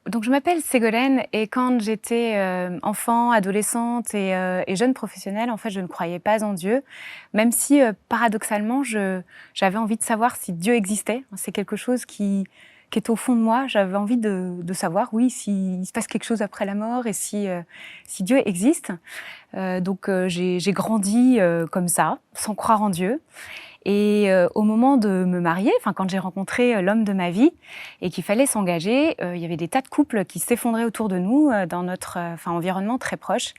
Donc je m'appelle Ségolène et quand j'étais enfant, adolescente et jeune professionnelle, en fait, je ne croyais pas en Dieu, même si paradoxalement, j'avais envie de savoir si Dieu existait. C'est quelque chose qui est au fond de moi. J'avais envie de savoir, oui, s'il se passe quelque chose après la mort et si Dieu existe. Donc j'ai grandi comme ça, sans croire en Dieu. Et au moment de me marier, enfin quand j'ai rencontré l'homme de ma vie et qu'il fallait s'engager, il y avait des tas de couples qui s'effondraient autour de nous dans notre environnement très proche.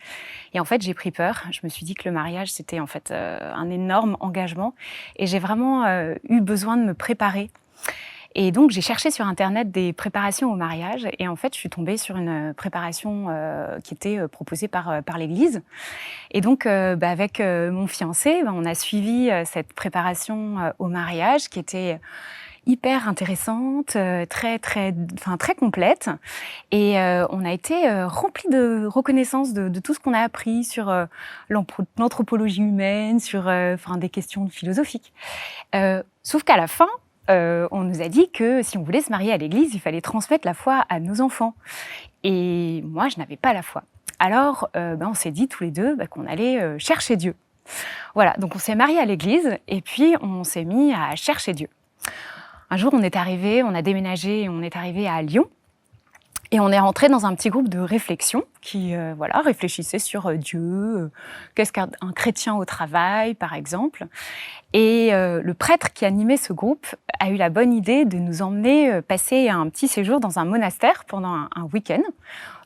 Et en fait, j'ai pris peur. Je me suis dit que le mariage, c'était en fait un énorme engagement. Et j'ai vraiment eu besoin de me préparer. Et donc, j'ai cherché sur Internet des préparations au mariage. Et en fait, je suis tombée sur une préparation qui était proposée par l'Église. Et donc, avec mon fiancé, on a suivi cette préparation au mariage qui était hyper intéressante, très complète. Et on a été remplis de reconnaissance de tout ce qu'on a appris sur l'anthropologie humaine, sur des questions philosophiques. Sauf qu'à la fin, on nous a dit que si on voulait se marier à l'église, il fallait transmettre la foi à nos enfants. Et moi, je n'avais pas la foi. Alors, on s'est dit tous les deux qu'on allait chercher Dieu. Voilà, donc on s'est mariés à l'église et puis on s'est mis à chercher Dieu. Un jour, on a déménagé et on est arrivé à Lyon. Et on est rentré dans un petit groupe de réflexion qui réfléchissait sur Dieu, qu'est-ce qu'un chrétien au travail, par exemple. Et le prêtre qui animait ce groupe a eu la bonne idée de nous emmener passer un petit séjour dans un monastère pendant un week-end.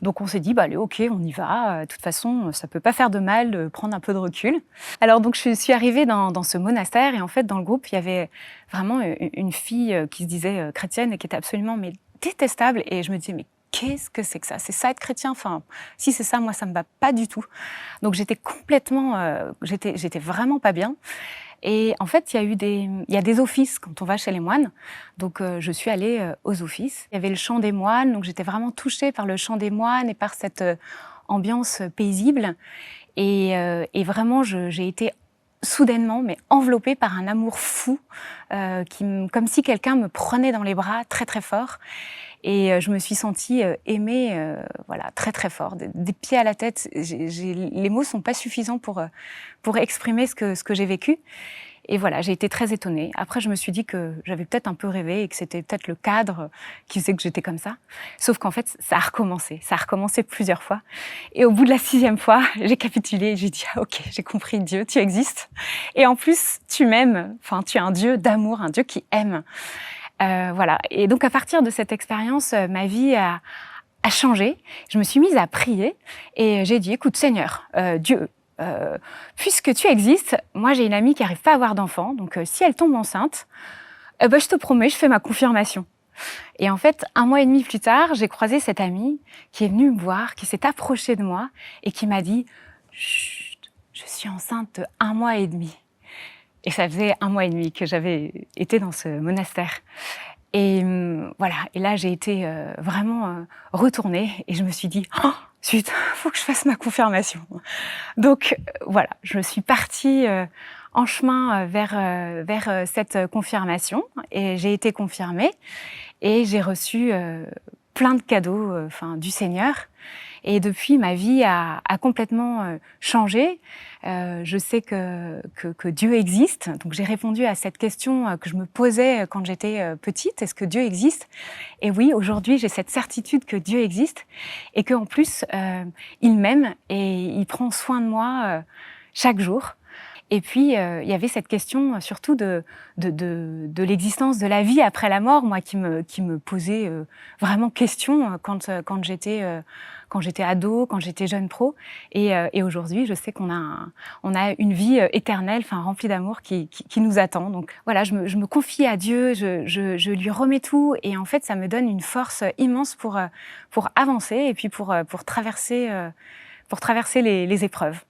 Donc on s'est dit, allez, ok, on y va. De toute façon, ça peut pas faire de mal de prendre un peu de recul. Alors donc je suis arrivée dans ce monastère et en fait dans le groupe il y avait vraiment une fille qui se disait chrétienne et qui était absolument détestable. Et je me disais, mais qu'est-ce que c'est que ça? C'est ça être chrétien? Enfin, si c'est ça, moi, ça me va pas du tout. Donc j'étais j'étais vraiment pas bien. Et en fait, il y a des offices quand on va chez les moines. Donc je suis allée aux offices. Il y avait le chant des moines, donc j'étais vraiment touchée par le chant des moines et par cette ambiance paisible. Et vraiment, j'ai été soudainement, mais enveloppée par un amour fou, comme si quelqu'un me prenait dans les bras très très fort. Et je me suis sentie aimée, très très fort, des pieds à la tête. Les mots sont pas suffisants pour exprimer ce que j'ai vécu. Et voilà, j'ai été très étonnée. Après, je me suis dit que j'avais peut-être un peu rêvé et que c'était peut-être le cadre qui faisait que j'étais comme ça. Sauf qu'en fait, ça a recommencé plusieurs fois. Et au bout de la 6e fois, j'ai capitulé et j'ai dit « Ah, ok, j'ai compris, Dieu, tu existes. Et en plus, tu m'aimes. Enfin, tu es un Dieu d'amour, un Dieu qui aime. » Voilà. Et donc, à partir de cette expérience, ma vie a changé. Je me suis mise à prier et j'ai dit, écoute, Seigneur, Dieu, puisque tu existes, moi, j'ai une amie qui n'arrive pas à avoir d'enfant. Donc, si elle tombe enceinte, je te promets, je fais ma confirmation. Et en fait, 1 mois et demi plus tard, j'ai croisé cette amie qui est venue me voir, qui s'est approchée de moi et qui m'a dit, chut, je suis enceinte de 1 mois et demi. Et ça faisait 1 mois et demi que j'avais été dans ce monastère. Et voilà. Et là, j'ai été vraiment retournée et je me suis dit, oh, zut, faut que je fasse ma confirmation. Donc voilà, je suis partie en chemin vers cette confirmation et j'ai été confirmée et j'ai reçu plein de cadeaux du Seigneur. Et depuis, ma vie a complètement changé. Je sais que Dieu existe. Donc, j'ai répondu à cette question que je me posais quand j'étais petite. Est-ce que Dieu existe? Et oui, aujourd'hui, j'ai cette certitude que Dieu existe et qu'en plus, il m'aime et il prend soin de moi chaque jour. Et puis, il y avait cette question surtout de l'existence de la vie après la mort, moi, qui me posait vraiment question quand j'étais ado, quand j'étais jeune pro. Et aujourd'hui, je sais qu'on a une vie éternelle, remplie d'amour qui nous attend. Donc voilà, je me confie à Dieu, je lui remets tout. Et en fait, ça me donne une force immense pour avancer et puis pour traverser les épreuves.